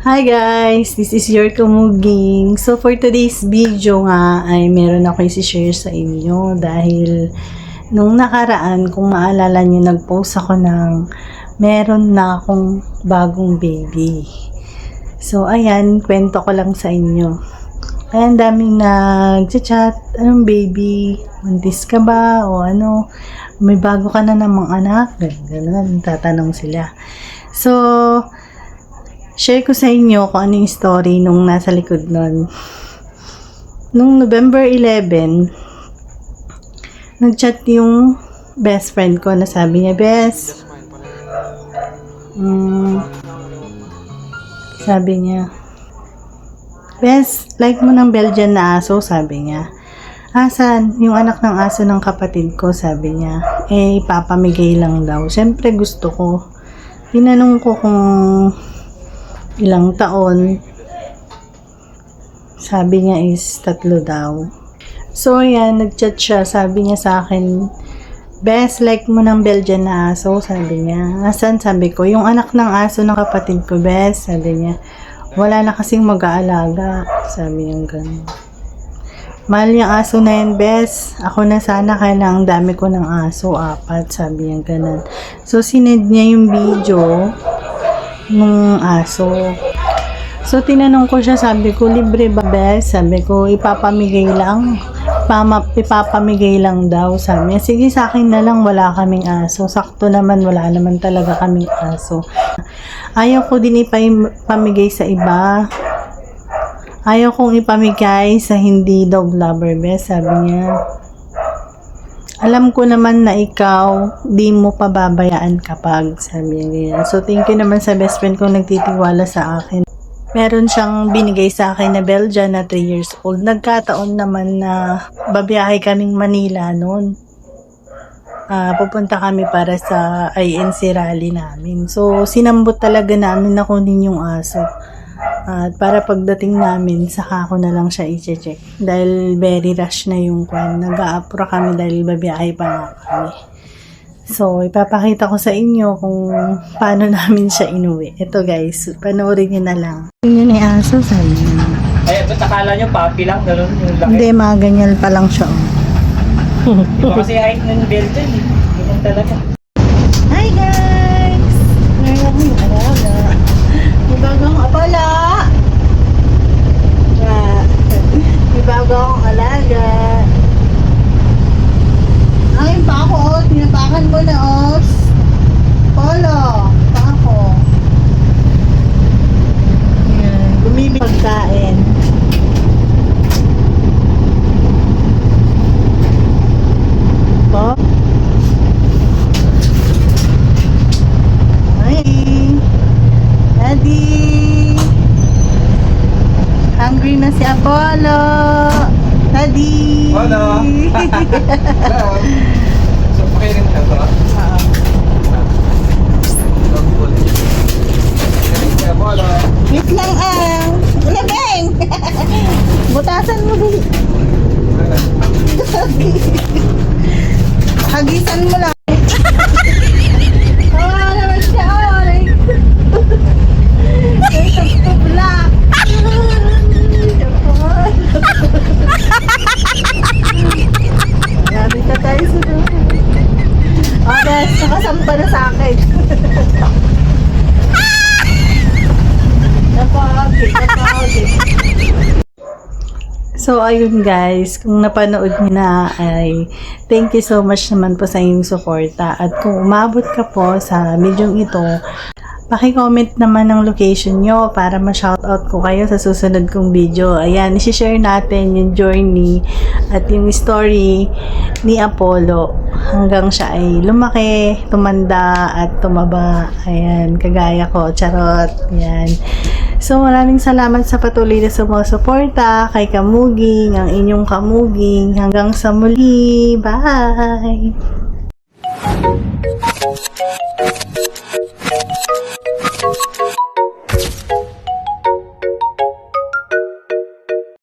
Hi guys! This is your Kamuging. So for today's video nga ay meron ako isi-share sa inyo dahil nung nakaraan, kung maalala nyo, nag-post ako ng meron na akong bagong baby. So ayan, kwento ko lang sa inyo. Ayan, daming nag-chat, anong baby? Buntis ka ba? O ano? May bago ka na namang anak? Ganun, tatanong sila. So, share ko sa inyo kung ano yung story nung nasa likod nun. Nung November 11, nag-chat yung best friend ko na sabi niya, Bes, sabi niya, Bes, like mo ng Belgian na aso, sabi niya. Asan? Yung anak ng aso ng kapatid ko, sabi niya. Eh, ipapamigay lang daw. Siyempre gusto ko. Tinanong ko kung ilang taon. Sabi niya is 3 daw. So, ayan, nag-chat siya. Sabi niya sa akin, Bes, like mo ng Belgian na aso, sabi niya. Asan? Sabi ko, yung anak ng aso ng kapatid ko, Bes, sabi niya. Wala na kasing mag-aalaga. Sabi niya gano'n. Mahal yung aso na yun, Bes. Ako na sana, kaya lang dami ko ng aso, 4, sabi niya gano'n. So, sinend niya yung video ng aso. So, tinanong ko siya, sabi ko, libre ba, Bes? Sabi ko, ipapamigay lang. Ipapamigay lang daw, sabi niya. Sige, sa akin na lang, wala kaming aso. Sakto naman, wala naman talaga kaming aso. Ayaw ko din ipamigay sa iba. Ayaw kong ipamigay sa hindi dog lover, Bes, sabi niya. Alam ko naman na ikaw, di mo pababayaan kapag, sabi niya. So, thank you naman sa best friend kong nagtitiwala sa akin. Meron siyang binigay sa akin na Belgian na 3 years old. Nagkataon naman na babiyahe kaming Manila noon. Pupunta kami para sa INC rally namin. So, sinambot talaga namin na kunin yung aso. At para pagdating namin, saka ko na lang siya i-check. Dahil very rush na yung kwan. Nag-a-apura kami dahil babiyahe pa nga kami. So, ipapakita ko sa inyo kung paano namin siya inuwi. Ito guys, panoorin nyo na lang. Yun yung aso, sabi niya. Ay, ba't akala nyo papi lang? Ganun yung laki. Hindi, mga ganyan pa lang siya. Iba kasi height ng Belgian eh. Ganyan talaga. Hi guys! Ngayon ako yung alaga. May bago akong apala. May bago akong alaga. Ay, pako, oh. Tinapakan mo na, os. Polo, pako. Yan, bumibig pagkain. Po? Hi. Daddy. Hungry na si Apollo. Daddy. Hello. Hello. So, pakirin ka ba? Hello. Wait lang Labeng! Butasan mo din. Hagisan mo lang. Naman siya. Ay, tagtubla. Gamit tayo sa doon. Okay, nakasampa na sa akin. Napagit. So, ayun guys, kung napanood niyo na ay thank you so much naman po sa inyong suporta. At kung umabot ka po sa video ito, paki-comment naman ng location nyo para ma-shoutout ko kayo sa susunod kong video. Ayan, isi-share natin yung journey at yung story ni Apollo hanggang siya ay lumaki, tumanda at tumaba. Ayan, kagaya ko. Charot. Ayan. So, maraming salamat sa patuloy na sumusuporta kay Kamuging, ang inyong Kamuging. Hanggang sa muli. Bye!